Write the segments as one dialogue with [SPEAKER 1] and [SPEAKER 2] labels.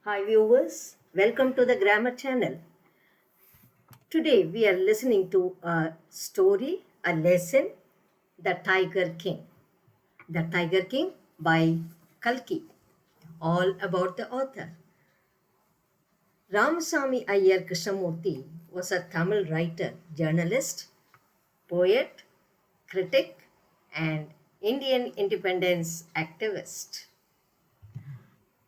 [SPEAKER 1] Hi viewers, welcome to the Grammar channel. Today we are listening to a story, a lesson, The Tiger King. The Tiger King by Kalki. All about the author. Ramasamy Iyer Krishnamurthy was a Tamil writer, journalist, poet, critic, and Indian independence activist.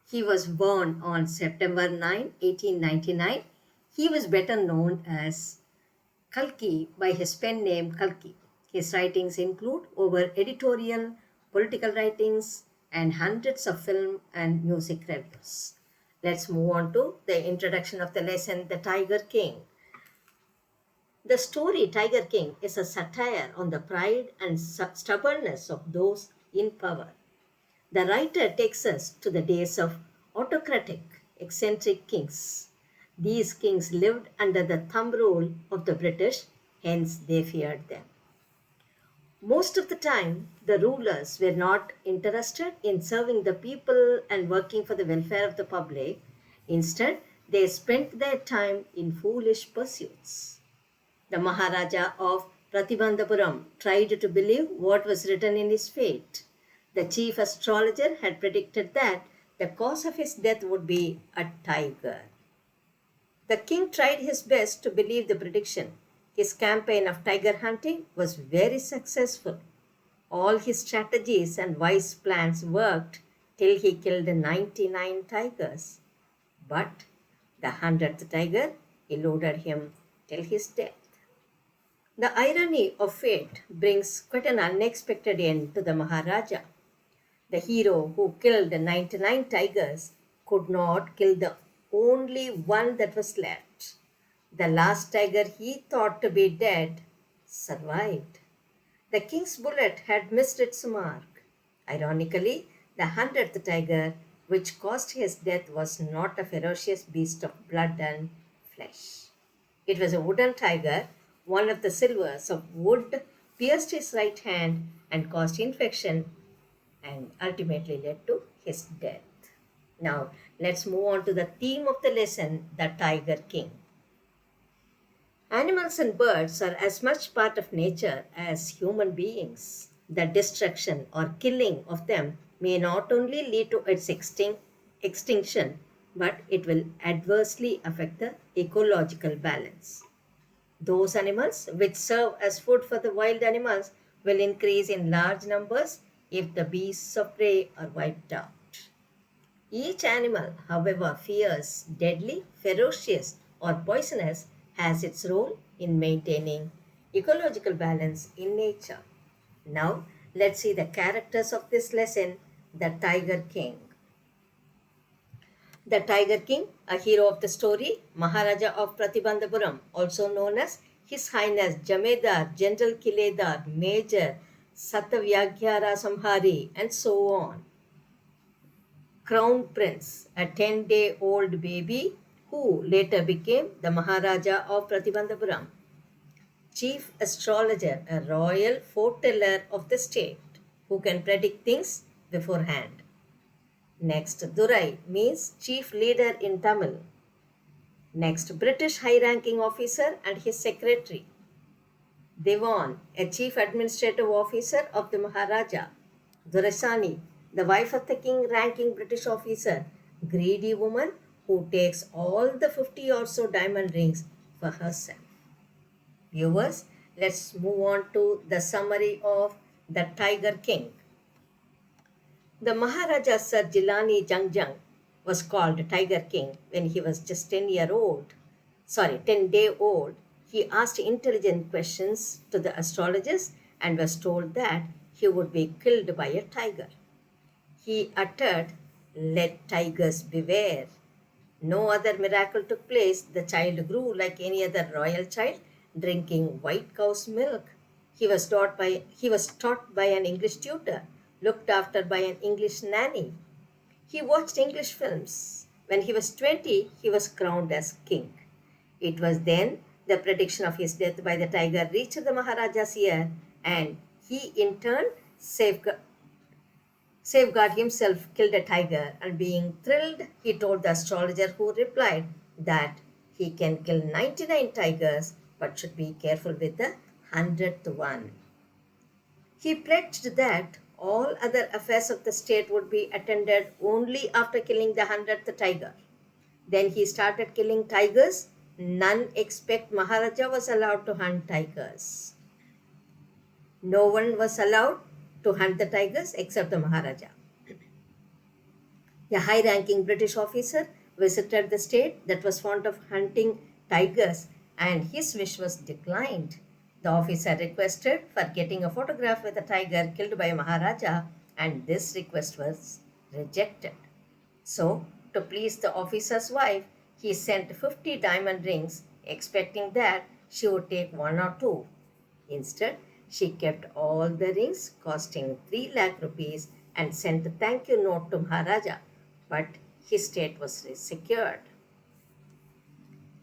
[SPEAKER 1] He was born on September 9, 1899. He was better known as Kalki by his pen name Kalki. His writings include over editorial, political writings, and hundreds of film and music reviews. Let's move on to the introduction of the lesson, The Tiger King. The story Tiger King is a satire on the pride and stubbornness of those in power. The writer takes us to the days of autocratic, eccentric kings. These kings lived under the thumb rule of the British, hence they feared them. Most of the time, the rulers were not interested in serving the people and working for the welfare of the public. Instead, they spent their time in foolish pursuits. The Maharaja of Pratibandhapuram tried to believe what was written in his fate. The chief astrologer had predicted that the cause of his death would be a tiger. The king tried his best to believe the prediction. His campaign of tiger hunting was very successful. All his strategies and wise plans worked till he killed 99 tigers. But the 100th tiger eluded him till his death. The irony of fate brings quite an unexpected end to the Maharaja. The hero who killed the 99 tigers could not kill the only one that was left. The last tiger he thought to be dead survived. The king's bullet had missed its mark. Ironically, the 100th tiger, which caused his death, was not a ferocious beast of blood and flesh. It was a wooden tiger. One of the silvers of wood pierced his right hand and caused infection and ultimately led to his death. Now, let's move on to the theme of the lesson, the Tiger King. Animals and birds are as much part of nature as human beings. The destruction or killing of them may not only lead to its extinction, but it will adversely affect the ecological balance. Those animals which serve as food for the wild animals will increase in large numbers if the beasts of prey are wiped out. Each animal, however fierce, deadly, ferocious, or poisonous, has its role in maintaining ecological balance in nature. Now, let's see the characters of this lesson, the Tiger King. The Tiger King, a hero of the story, Maharaja of Pratibandhapuram, also known as His Highness Jamedar, General Kiledar, Major Satavyagyara Samhari, and so on. Crown Prince, a 10-day-old baby who later became the Maharaja of Pratibandhapuram. Chief Astrologer, a royal foreteller of the state who can predict things beforehand. Next, Durai means chief leader in Tamil. Next, British high-ranking officer and his secretary. Dewan, a chief administrative officer of the Maharaja. Durasani, the wife of the king ranking British officer, greedy woman who takes all the 50 or so diamond rings for herself. Viewers, let's move on to the summary of the Tiger King. The Maharaja Sir Jilani Jangjang was called Tiger King when he was just 10-day-old. He asked intelligent questions to the astrologers and was told that he would be killed by a tiger. He uttered, "Let tigers beware." No other miracle took place. The child grew like any other royal child, drinking white cow's milk. He was taught by an English tutor, looked after by an English nanny. He watched English films. When he was 20, he was crowned as king. It was then the prediction of his death by the tiger reached the Maharaja's ear, and he in turn Safeguard himself killed a tiger, and being thrilled, he told the astrologer, who replied that he can kill 99 tigers but should be careful with the 100th one. He pledged that all other affairs of the state would be attended only after killing the 100th tiger. Then he started killing tigers. None except Maharaja was allowed to hunt tigers. No one was allowed to hunt the tigers except the Maharaja. A high ranking British officer visited the state that was fond of hunting tigers, and his wish was declined. The officer requested for getting a photograph with a tiger killed by Maharaja, and this request was rejected. So, to please the officer's wife, he sent 50 diamond rings, expecting that she would take one or two. Instead, she kept all the rings, costing 3 lakh rupees, and sent a thank you note to Maharaja, but his state was secured.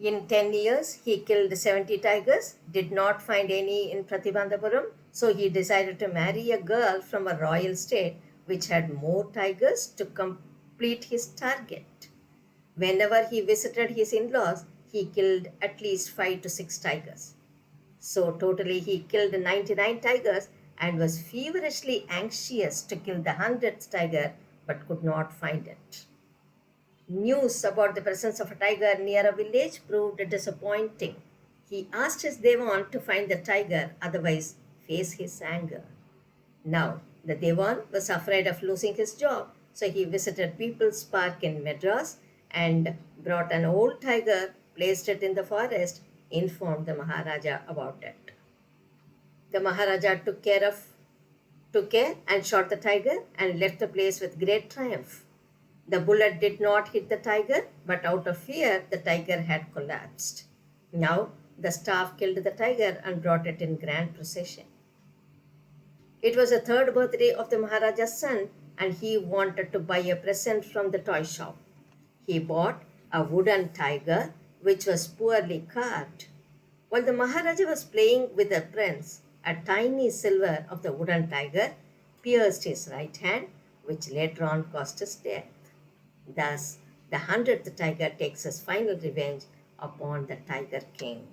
[SPEAKER 1] In 10 years, he killed 70 tigers, did not find any in Pratibandhapuram, so he decided to marry a girl from a royal state which had more tigers to complete his target. Whenever he visited his in laws, he killed at least 5 to 6 tigers. So, totally, he killed 99 tigers and was feverishly anxious to kill the 100th tiger but could not find it. News about the presence of a tiger near a village proved disappointing. He asked his Devan to find the tiger, otherwise, face his anger. Now, the Devan was afraid of losing his job, so he visited People's Park in Madras and brought an old tiger, placed it in the forest, informed the Maharaja about it. The Maharaja took care and shot the tiger and left the place with great triumph. The bullet did not hit the tiger, but out of fear, the tiger had collapsed. Now, the staff killed the tiger and brought it in grand procession. It was the third birthday of the Maharaja's son, and he wanted to buy a present from the toy shop. He bought a wooden tiger which was poorly carved. While the Maharaja was playing with the prince, a tiny silver of the wooden tiger pierced his right hand, which later on caused his death. Thus, the 100th tiger takes his final revenge upon the Tiger King.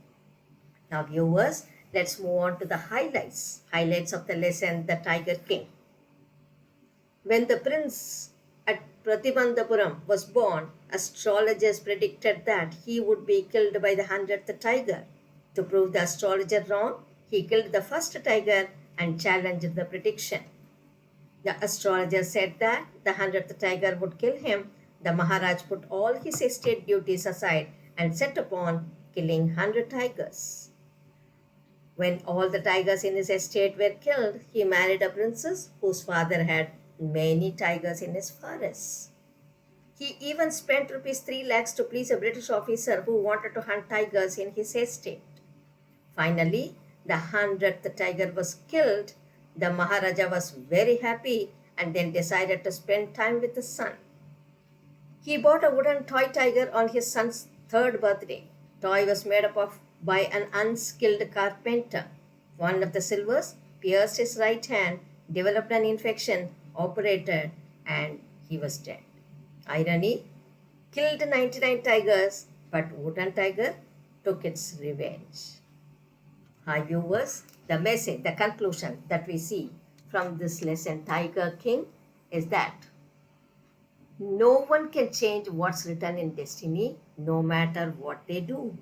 [SPEAKER 1] Now, viewers, let's move on to the highlights of the lesson, The Tiger King. When the prince at Pratibandhapuram was born, astrologers predicted that he would be killed by the 100th tiger. To prove the astrologer wrong, he killed the first tiger and challenged the prediction. The astrologer said that the 100th tiger would kill him. The Maharaj put all his estate duties aside and set upon killing 100 tigers. When all the tigers in his estate were killed, he married a princess whose father had many tigers in his forest. He even spent rupees 3 lakhs to please a British officer who wanted to hunt tigers in his estate. Finally, the 100th tiger was killed. The Maharaja was very happy and then decided to spend time with his son. He bought a wooden toy tiger on his son's third birthday. Toy was made up of by an unskilled carpenter. One of the silvers pierced his right hand, developed an infection, operated, and he was dead. Irony, killed 99 tigers, but wooden tiger took its revenge. Hi viewers, the message, the conclusion that we see from this lesson, Tiger King, is that no one can change what's written in destiny, no matter what they do.